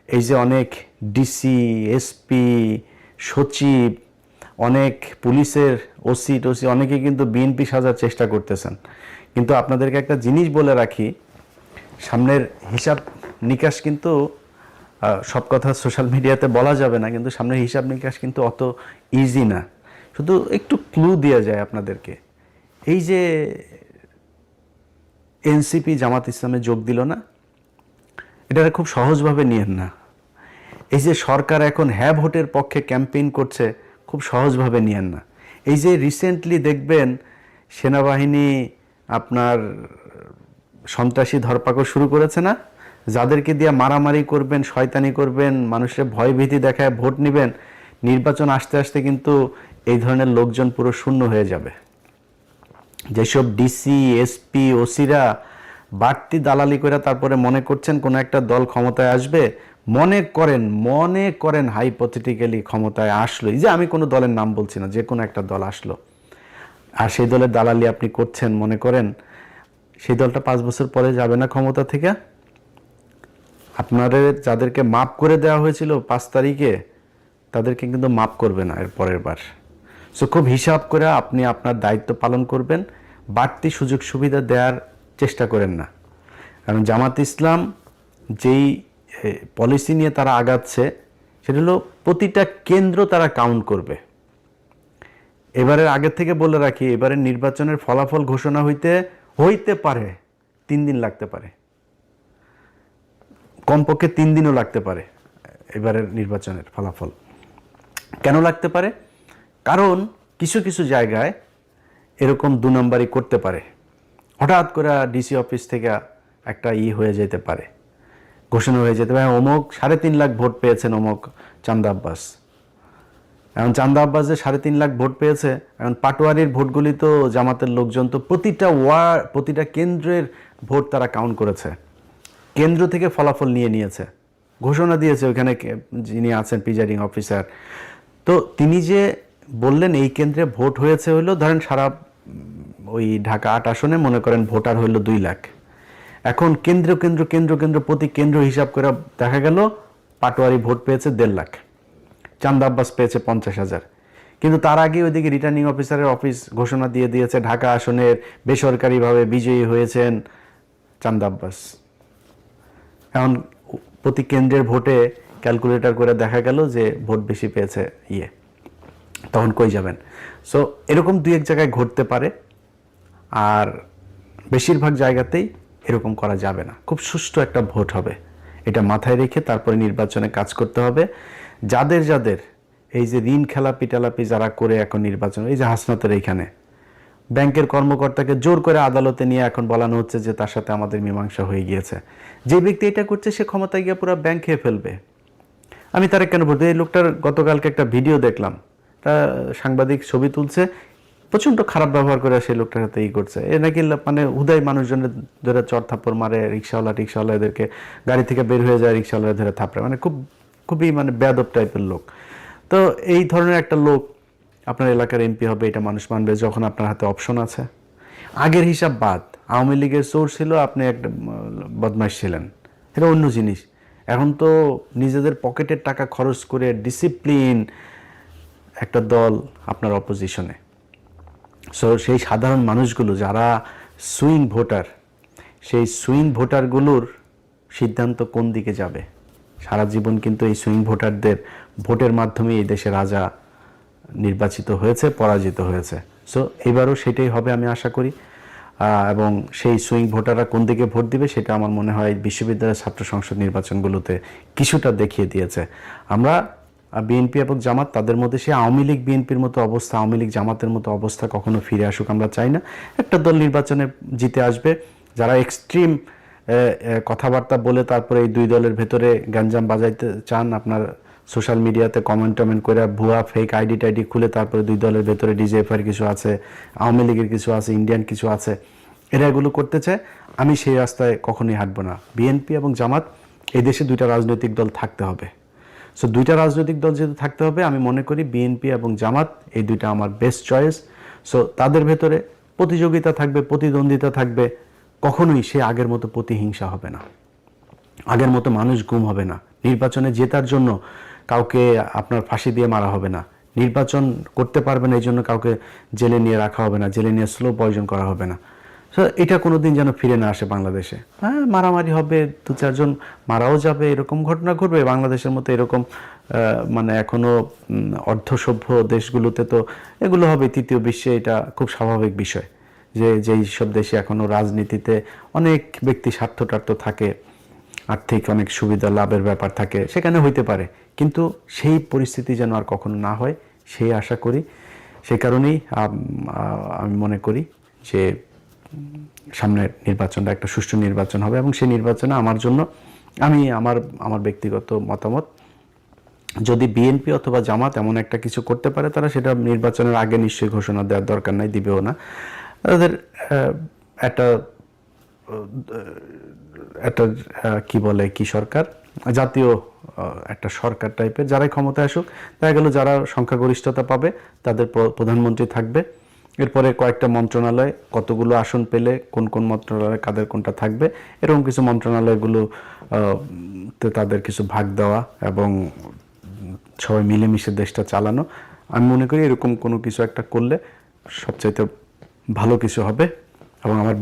এই যে অনেক ডিসি, এসপি, সচিব, অনেক পুলিশের ওসি টসি অনেকে কিন্তু বিএনপি সাজার চেষ্টা করতেছেন। কিন্তু আপনাদেরকে একটা জিনিস বলে রাখি, সামনের হিসাব নিকাশ কিন্তু সব কথা সোশ্যাল মিডিয়াতে বলা যাবে না, কিন্তু সামনের হিসাব নিকাশ কিন্তু অত ইজি না। শুধু একটু ক্লু দেওয়া যায় আপনাদেরকে। এই যে এনসিপি জামাত ইসলামে যোগ দিল না, এটা খুব সহজভাবে নিয়েন না। এই যে সরকার এখন হ্যাঁ ভোটের পক্ষে ক্যাম্পেইন করছে, খুব সহজভাবে নিয়েন না। এই যে রিসেন্টলি দেখবেন সেনাবাহিনী আপনার সন্ত্রাসী ধরপাকড় শুরু করেছে না, যাদেরকে দিয়ে মারামারি করবেন, শয়তানি করবেন, মানুষের ভয়ভীতি দেখায় ভোট নেবেন, নির্বাচন আসতে আসতে কিন্তু এই ধরনের লোকজন পুরো শূন্য হয়ে যাবে। যেসব ডিসি, এসপি, ওসিরা বাড়তি দালালি করে তারপরে মনে করছেন কোনো একটা দল ক্ষমতায় আসবে, মনে করেন হাইপোথেটিক্যালি ক্ষমতায় আসলো, এই যে আমি কোনো দলের নাম বলছি না, যে কোনো একটা দল আসলো, আর সেই দলের দালালি আপনি করছেন, মনে করেন সেই দলটা 5 বছর পরে যাবে না ক্ষমতা থেকে। আপনাদের যাদেরকে মাপ করে দেওয়া হয়েছিল 5 তারিখে, তাদেরকে কিন্তু মাপ করবে না এর পরের বার। সো খুব হিসাব করে আপনি আপনার দায়িত্ব পালন করবেন, বাড়তি সুযোগ সুবিধা দেওয়ার চেষ্টা করেন না। কারণ জামাত ইসলাম যেই পলিসি নিয়ে তারা আগাচ্ছে, সেটা হলো প্রতিটা কেন্দ্র তারা কাউন্ট করবে। এবারের আগের থেকে বলে রাখি, এবারের নির্বাচনের ফলাফল ঘোষণা হইতে পারে 3 দিন লাগতে পারে, কমপক্ষে 3 দিনও লাগতে পারে এবারের নির্বাচনের ফলাফল। কেন লাগতে পারে? কারণ কিছু কিছু জায়গায় এরকম 2 নম্বরই করতে পারে। হঠাৎ করে ডিসি অফিস থেকে একটা হয়ে যেতে পারে, ঘোষণা হয়ে যেতে পারে, অমুক 3.5 লাখ ভোট পেয়েছেন অমুক চান্দা আব্বাস। এখন চান্দা আব্বাস যে 3.5 লাখ ভোট পেয়েছে, এখন পাটোয়ারির ভোটগুলি তো জামাতের লোকজন তো প্রতিটা কেন্দ্রের ভোট তারা কাউন্ট করেছে, কেন্দ্র থেকে ফলাফল নিয়েছে, ঘোষণা দিয়েছে ওইখানে যিনি আছেন প্রিজাইডিং অফিসার। তো তিনি যে বললেন এই কেন্দ্রে ভোট হয়েছে হইলো, ধরেন সারা ওই ঢাকা 8 আসনে মনে করেন ভোটার হইলো 2 লাখ। এখন কেন্দ্র প্রতি কেন্দ্র হিসাব করে দেখা গেল পাটোয়ারি ভোট পেয়েছে 1.5 লাখ, চান্দা আব্বাস পেয়েছে 50,000। কিন্তু তার আগে ওইদিকে রিটার্নিং অফিসারের অফিস ঘোষণা দিয়ে দিয়েছে ঢাকা আসনের বেসরকারিভাবে বিজয়ী হয়েছেন চান্দা আব্বাস। এখন প্রতি কেন্দ্রের ভোটে ক্যালকুলেটর করে দেখা গেল যে ভোট বেশি পেয়েছে তখন কই যাবেন? সো এরকম 2-1 জায়গায় ঘটতে পারে, আর বেশিরভাগ জায়গাতেই এরকম করা যাবে না। খুব সুষ্ঠু একটা ভোট হবে, এটা মাথায় রেখে তারপরে নির্বাচনে কাজ করতে হবে। যাদের এই যে ঋণ খেলাপি টেলাপি যারা করে এখন নির্বাচন, এই যে হাসনাতের এইখানে ব্যাংকের কর্মকর্তাকে জোর করে আদালতে নিয়ে এখন বলানো হচ্ছে যে তার সাথে আমাদের মীমাংসা হয়ে গিয়েছে। যে ব্যক্তি এটা করছে সে ক্ষমতায় গিয়ে পুরো ব্যাংক খেয়ে ফেলবে। আমি তার কেন বলতে, এই লোকটার গতকালকে একটা ভিডিও দেখলাম, তা সাংবাদিক ছবি তুলছে, প্রচণ্ড খারাপ ব্যবহার করে সেই লোকটার সাথে করছে। এ নাকি মানে হুদাই মানুষজনের ধরে চর থাপ্পড় মারে, রিক্সাওয়ালা এদেরকে গাড়ি থেকে বের হয়ে যায়, রিক্সাওয়ালা ধরে থাপড়ে, মানে খুবই মানে বেয়াদব টাইপের লোক। তো এই ধরনের একটা লোক আপনার এলাকার এমপি হবে, এটা মানুষ মানবে যখন আপনার হাতে অপশন আছে। আগের হিসাব বাদ, আওয়ামী লীগের সোর্স ছিল, আপনি একটা বদমাইশ ছিলেন, এটা অন্য জিনিস। এখন তো নিজেদের পকেটের টাকা খরচ করে ডিসিপ্লিন একটা দল আপনার অপোজিশনে। সো সেই সাধারণ মানুষগুলো যারা সুইং ভোটার, সেই সুইং ভোটারগুলোর সিদ্ধান্ত কোন দিকে যাবে, সারা জীবন কিন্তু এই সুইং ভোটারদের ভোটের মাধ্যমে এই দেশে রাজা নির্বাচিত হয়েছে, পরাজিত হয়েছে। সো এবারও সেটাই হবে আমি আশা করি। এবং সেই সুইং ভোটাররা কোন দিকে ভোট দিবে সেটা আমার মনে হয় বিশ্ববিদ্যালয়ের ছাত্র সংসদ নির্বাচনগুলোতে কিছুটা দেখিয়ে দিয়েছে। আমরা বিএনপি এবং জামাত, তাদের মধ্যে সে আওয়ামী লীগ বিএনপির মতো অবস্থা, আওয়ামী লীগ জামাতের মতো অবস্থা কখনো ফিরে আসুক আমরা চাই না। একটা দল নির্বাচনে জিতে আসবে, যারা এক্সট্রিম কথাবার্তা বলে তারপরে এই 2 দলের ভেতরে গ্যাঞ্জাম বাজাইতে চান, আপনার সোশ্যাল মিডিয়াতে কমেন্ট করে ভুয়া ফেক আইডি খুলে তারপরে 2 দলের ভেতরে ডিজেএফআর কিছু আছে, আওয়ামী লীগের কিছু আছে, ইন্ডিয়ান কিছু আছে, এরা এগুলো করতে চায়। আমি সেই রাস্তায় কখনোই হাঁটবো না। বিএনপি এবং জামাত, এই দেশে 2টা রাজনৈতিক দল থাকতে হবে। সো 2টা রাজনৈতিক দল যেহেতু থাকতে হবে, আমি মনে করি বিএনপি এবং জামাত এই 2টা আমার বেস্ট চয়েস। সো তাদের ভেতরে প্রতিযোগিতা থাকবে, প্রতিদ্বন্দ্বিতা থাকবে, কখনোই সে আগের মতো প্রতিহিংসা হবে না, আগের মতো মানুষ গুম হবে না, নির্বাচনে জেতার জন্য কাউকে আপনার ফাঁসি দিয়ে মারা হবে না, নির্বাচন করতে পারবে না এই জন্য কাউকে জেলে নিয়ে রাখা হবে না, জেলে নিয়ে স্লো পয়জন করা হবে না। সো এটা কোনোদিন যেন ফিরে না আসে বাংলাদেশে। হ্যাঁ, মারামারি হবে, 2-4 জন মারাও যাবে, এরকম ঘটনা ঘটবে বাংলাদেশের মতো এরকম মানে এখনো অর্ধসভ্য দেশগুলোতে তো এগুলো হবে, তৃতীয় বিশ্বে এটা খুব স্বাভাবিক বিষয় যে যেই সব দেশে এখনো রাজনীতিতে অনেক ব্যক্তি স্বার্থটার্থ থাকে, আর্থিক অনেক সুবিধা লাভের ব্যাপার থাকে, সেখানে হইতে পারে, কিন্তু সেই পরিস্থিতি যেন আর কখনো না হয় সেই আশা করি। সেই কারণেই আমি মনে করি যে সামনের নির্বাচনটা একটা সুষ্ঠু নির্বাচন হবে, এবং সেই নির্বাচনে আমার জন্য আমার ব্যক্তিগত মতামত, যদি বিএনপি অথবা জামাত এমন একটা কিছু করতে পারে, তারা সেটা নির্বাচনের আগে নিশ্চয়ই ঘোষণা দেওয়ার দরকার নাই, দিবেও না। তাদের একটা একটা কি বলে কি সরকার, জাতীয় একটা সরকার টাইপের, যারাই ক্ষমতায় আসুক, দেখা গেল যারা সংখ্যাগরিষ্ঠতা পাবে তাদের প্রধানমন্ত্রী থাকবে। এরপরে কয়েকটা মন্ত্রণালয়, কতগুলো আসন পেলে কোন কোন মন্ত্রণালয়ে কাদের কোনটা থাকবে, এরকম কিছু মন্ত্রণালয়গুলো তাদের কিছু ভাগ দেওয়া এবং সবাই মিলেমিশে দেশটা চালানো। আমি মনে করি এরকম কোনো কিছু একটা করলে সবচাইতে ভালো কিছু হবে, এবং আমার